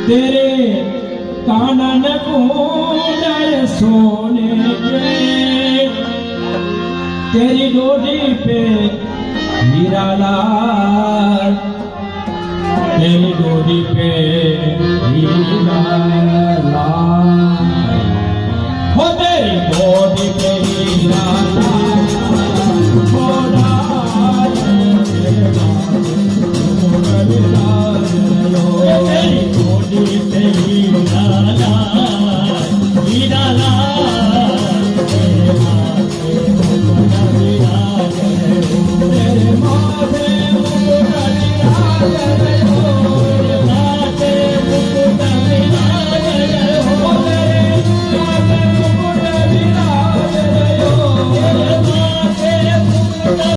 तेरे कानन कुंडल सोने के, तेरी डोरी पे हीरा लाल, तेरी डोरी पे हीरा लाल, हो तेरी डोरी पे हीरा लाल, हो लाल,